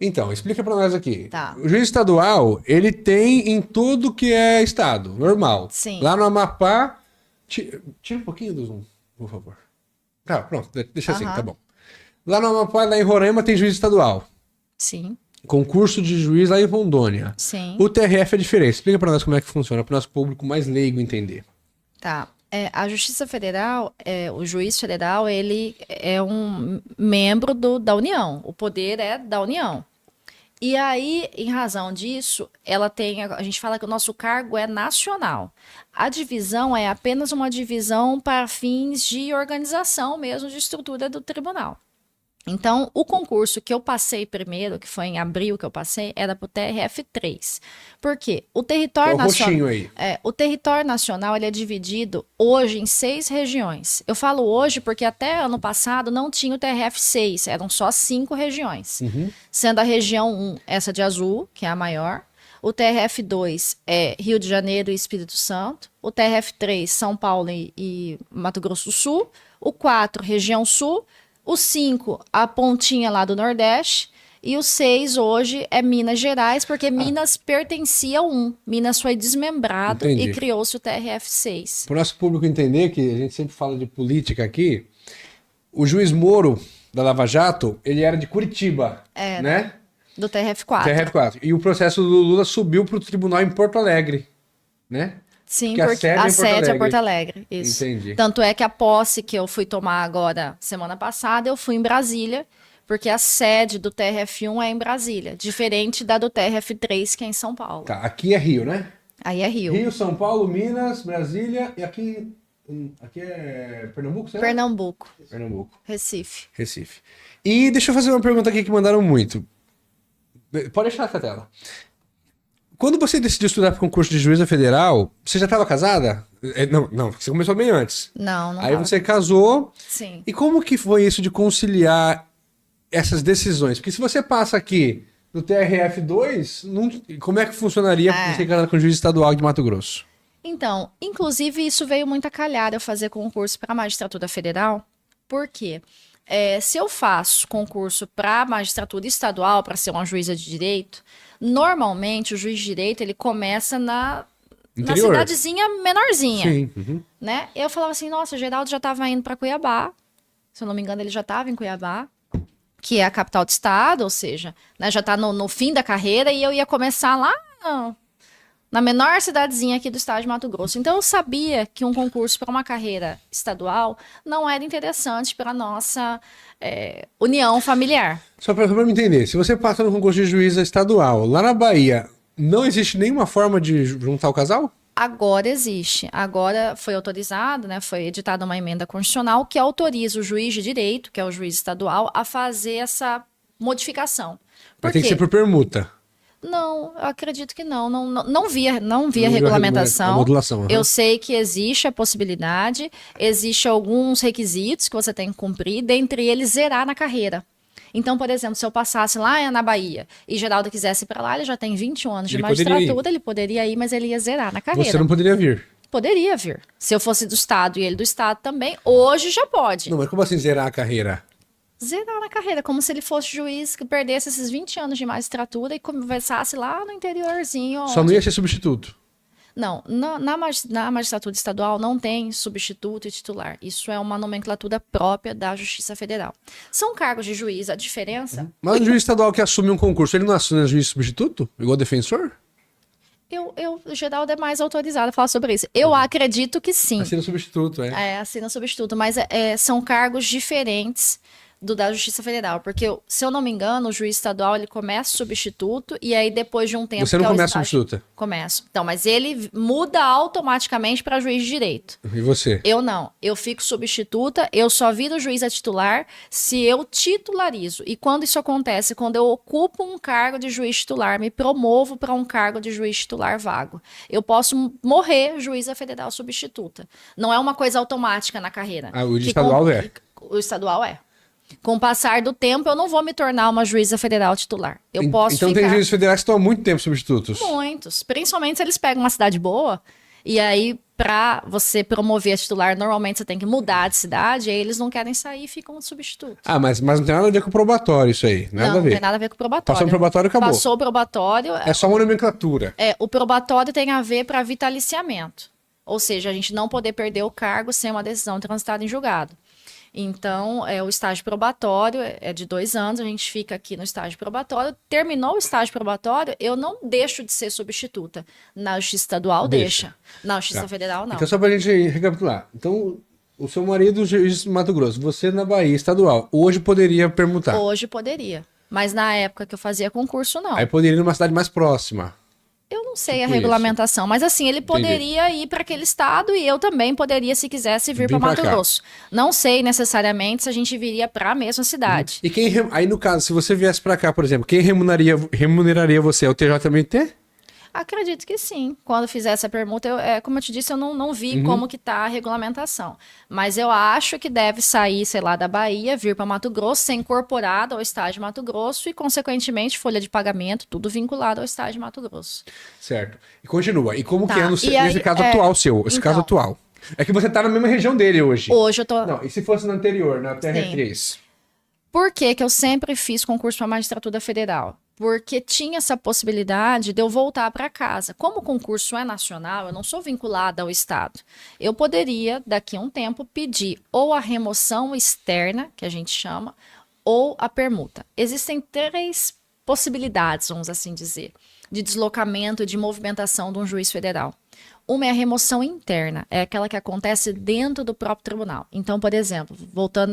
Então, explica pra nós aqui. Tá. O juiz estadual, ele tem em tudo que é estado, normal. Sim. Lá no Amapá, tira um pouquinho do zoom, por favor. Tá, pronto, deixa assim, tá bom. Lá no Amapá, lá em Roraima, tem juiz estadual. Sim. Concurso de juiz lá em Rondônia. Sim. O TRF é diferente. Explica pra nós como é que funciona, para o nosso público mais leigo entender. Tá. A Justiça Federal, o juiz federal, ele é um membro da União. O poder é da União. E aí, em razão disso, a gente fala que o nosso cargo é nacional. A divisão é apenas uma divisão para fins de organização mesmo, de estrutura do tribunal. Então, o concurso que eu passei primeiro, que foi em abril que eu passei, era para o TRF3. Por quê? O território nacional, o território nacional ele é dividido hoje em 6 regiões. Eu falo hoje porque até ano passado não tinha o TRF6, eram só 5 regiões. Sendo a região 1, essa de azul, que é a maior. O TRF2 é Rio de Janeiro e Espírito Santo. O TRF3, São Paulo e Mato Grosso do Sul. O 4, região sul. O 5, a pontinha lá do Nordeste. E o 6 hoje é Minas Gerais, porque Minas pertencia ao 1. Minas foi desmembrado e criou-se o TRF6. Para o nosso público entender, que a gente sempre fala de política aqui, o juiz Moro, da Lava Jato, ele era de Curitiba, né? Do TRF4. TRF4. E o processo do Lula subiu para o tribunal em Porto Alegre, né? Sim, porque a sede é Porto Alegre. Isso. Entendi. Tanto é que a posse que eu fui tomar agora, semana passada, eu fui em Brasília, porque a sede do TRF1 é em Brasília, diferente da do TRF3, que é em São Paulo. Tá, aqui é Rio, né? Aí é Rio. Rio, São Paulo, Minas, Brasília e aqui é Pernambuco, certo? Pernambuco. Pernambuco. Recife. E deixa eu fazer uma pergunta aqui que mandaram muito. Pode deixar a tela. Quando você decidiu estudar para o concurso de juíza federal, você já estava casada? Não, você começou bem antes. Não. Aí você casou. Sim. E como que foi isso de conciliar essas decisões? Porque se você passa aqui no TRF2, como é que funcionaria você casar com o juiz estadual de Mato Grosso? Então, inclusive isso veio muito a calhar eu fazer concurso para a magistratura federal. Por quê? Se eu faço concurso para a magistratura estadual, para ser uma juíza de direito, normalmente o juiz de direito ele começa na cidadezinha menorzinha. Sim. Né? Eu falava assim, nossa, o Geraldo já estava indo para Cuiabá, se eu não me engano ele já estava em Cuiabá, que é a capital do estado, ou seja, né, já está no fim da carreira e eu ia começar lá na menor cidadezinha aqui do estado de Mato Grosso. Então eu sabia que um concurso para uma carreira estadual não era interessante para a nossa união familiar. Só para me entender, se você passa no concurso de juíza estadual, lá na Bahia, não existe nenhuma forma de juntar o casal? Agora existe. Agora foi autorizado, né? Foi editada uma emenda constitucional que autoriza o juiz de direito, que é o juiz estadual, a fazer essa modificação. Mas tem que ser por permuta. Não, eu acredito que não. Não via regulamentação. A modulação. Eu sei que existe a possibilidade, existe alguns requisitos que você tem que cumprir, dentre eles zerar na carreira. Então, por exemplo, se eu passasse lá na Bahia e Geraldo quisesse ir para lá, ele já tem 21 anos de magistratura, ele poderia ir, mas ele ia zerar na carreira. Você não poderia vir? Poderia vir. Se eu fosse do estado e ele do estado também, hoje já pode. Não, mas como assim zerar a carreira? Zerar na carreira, como se ele fosse juiz que perdesse esses 20 anos de magistratura e conversasse lá no interiorzinho. Só não ia ser substituto? Não, na magistratura estadual não tem substituto e titular. Isso é uma nomenclatura própria da Justiça Federal. São cargos de juiz, a diferença... Mas o juiz estadual que assume um concurso, ele não assume juiz substituto? Igual defensor? O Geraldo é mais autorizado a falar sobre isso. Eu acredito que sim. Assina substituto, assina substituto, mas são cargos diferentes da Justiça Federal, porque, se eu não me engano, o juiz estadual ele começa substituto e aí depois de um tempo... Você não começa substituta? Começo. Então, mas ele muda automaticamente para juiz de direito. E você? Eu não. Eu fico substituta, eu só viro juiz a titular se eu titularizo. E quando isso acontece? Quando eu ocupo um cargo de juiz titular, me promovo para um cargo de juiz titular vago. Eu posso morrer juíza federal substituta. Não é uma coisa automática na carreira. O estadual é? O estadual é. Com o passar do tempo, eu não vou me tornar uma juíza federal titular. Eu posso então tem juízes federais que estão há muito tempo substitutos? Muitos. Principalmente se eles pegam uma cidade boa e aí para você promover a titular, normalmente você tem que mudar de cidade, aí eles não querem sair e ficam de substituto. Ah, mas não tem nada a ver com o probatório isso aí. Nada Não, a ver. não tem nada a ver com o probatório. Passou no probatório, acabou. Passou o probatório. É só uma nomenclatura. O probatório tem a ver para vitaliciamento. Ou seja, a gente não poder perder o cargo sem uma decisão transitada em julgado. Então, o estágio probatório é de 2 anos, a gente fica aqui no estágio probatório. Terminou o estágio probatório, eu não deixo de ser substituta. Na Justiça Estadual, deixa. Na Justiça Federal, não. Então, só pra gente recapitular. Então, o seu marido, juiz de Mato Grosso, você na Bahia, estadual, hoje poderia permutar. Hoje poderia. Mas na época que eu fazia concurso, não. Aí poderia ir numa cidade mais próxima. Eu não sei Tipo a regulamentação, mas assim, ele poderia ir para aquele estado e eu também poderia, se quisesse, vir para pra Mato cá. Grosso. Não sei necessariamente se a gente viria para a mesma cidade. E aí, no caso, se você viesse pra cá, por exemplo, quem remuneraria você? É o TJMT? Acredito que sim. Quando fizer essa permuta, como eu te disse, eu não vi como que tá a regulamentação. Mas eu acho que deve sair, sei lá, da Bahia, vir para Mato Grosso, ser incorporado ao estágio de Mato Grosso e, consequentemente, folha de pagamento, tudo vinculado ao estágio de Mato Grosso. Certo. E continua. E como Tá. que é E aí, nesse caso atual seu? Esse então. caso atual. É que você tá na mesma região dele hoje. Hoje eu tô... Não, e se fosse no anterior, na TR3? Por que que eu sempre fiz concurso para magistratura federal? Porque tinha essa possibilidade de eu voltar para casa. Como o concurso é nacional, eu não sou vinculada ao Estado. Eu poderia, daqui a um tempo, pedir ou a remoção externa, que a gente chama, ou a permuta. Existem 3 possibilidades, vamos assim dizer, de deslocamento, de movimentação de um juiz federal. Uma é a remoção interna, é aquela que acontece dentro do próprio tribunal. Então, por exemplo, voltando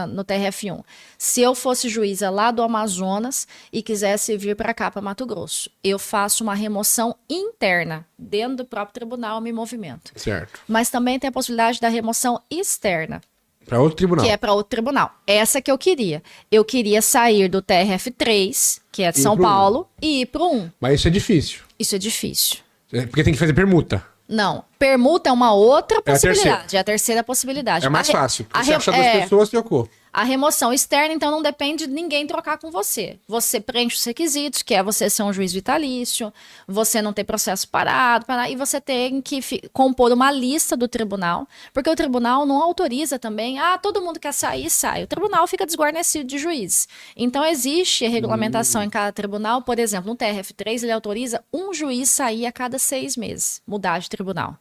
no TRF1, se eu fosse juíza lá do Amazonas e quisesse vir para cá, para Mato Grosso, eu faço uma remoção interna, dentro do próprio tribunal, eu me movimento. Certo. Mas também tem a possibilidade da remoção externa, Pra outro tribunal. que é para outro tribunal. Essa que eu queria. Eu queria sair do TRF3, que é de São Paulo, e ir para o 1. Mas isso é difícil. Isso é difícil. Porque tem que fazer permuta. Não, permuta é uma outra possibilidade, terceira. é a terceira possibilidade. É mais fácil. Porque a você re- acha 2 pessoas, trocou. A remoção externa, então, não depende de ninguém trocar com você. Você preenche os requisitos, que é você ser um juiz vitalício, você não ter processo parado, e você tem que compor uma lista do tribunal, porque o tribunal não autoriza também, todo mundo quer sair, sai. O tribunal fica desguarnecido de juízes. Então, existe a regulamentação em cada tribunal, por exemplo, no TRF3, ele autoriza um juiz sair a cada 6 meses, mudar de tribunal.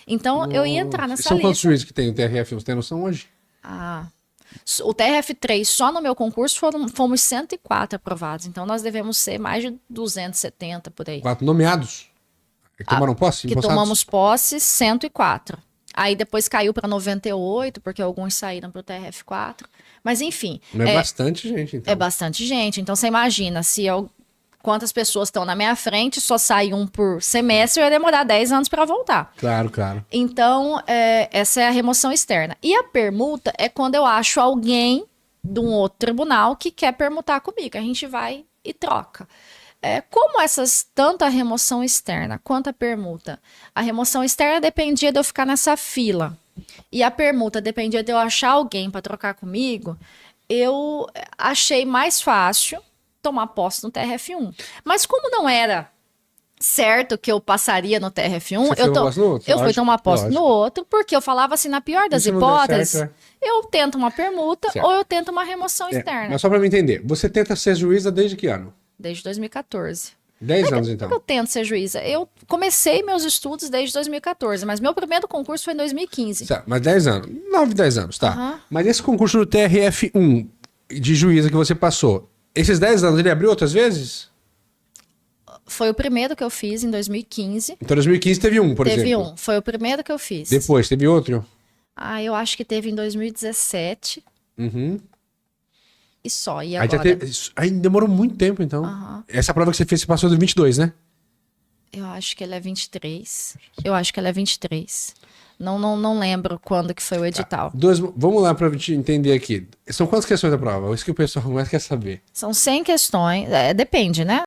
Então, eu ia entrar nessa São lista. quantos juízes que tem o TRF? Você tem noção hoje? O TRF3, só no meu concurso, fomos 104 aprovados. Então, nós devemos ser mais de 270 por aí. 4 nomeados? Que tomaram posse? Que Empossados? tomamos posse, 104. Aí depois caiu para 98, porque alguns saíram para o TRF4. Mas, enfim. Não é bastante gente, então. É bastante gente. Então, você imagina, quantas pessoas estão na minha frente, só sai um por semestre, eu ia demorar 10 anos para voltar. Claro, claro. Então, essa é a remoção externa. E a permuta é quando eu acho alguém de um outro tribunal que quer permutar comigo. A gente vai e troca. Como tanto a remoção externa quanto a permuta, a remoção externa dependia de eu ficar nessa fila. E a permuta dependia de eu achar alguém para trocar comigo, eu achei mais fácil tomar posse no TRF1. Mas como não era certo que eu passaria no TRF1, eu fui tomar posse no outro, porque eu falava assim, na pior das hipóteses, eu tento uma permuta ou eu tento uma remoção externa. Mas só para me entender, você tenta ser juíza desde que ano? Desde 2014. 10 anos, então. Eu tento ser juíza. Eu comecei meus estudos desde 2014, mas meu primeiro concurso foi em 2015. Tá, mas 10 anos. 9, 10 anos, tá. Uhum. Mas esse concurso do TRF1 de juíza que você passou, esses 10 anos ele abriu outras vezes? Foi o primeiro que eu fiz em 2015. Então, 2015 teve um, por exemplo. Teve um. Foi o primeiro que eu fiz. Depois, teve outro? Eu acho que teve em 2017. Uhum. E só. E Aí, agora? aí demorou muito tempo, então. Uhum. Essa prova que você fez, você passou do 22, né? Eu acho que ele é 23. Eu acho que ela é 23. Não lembro quando que foi o edital. Vamos lá pra gente entender aqui. São quantas questões da prova? Isso que o pessoal mais quer saber. São 100 questões. Depende, né?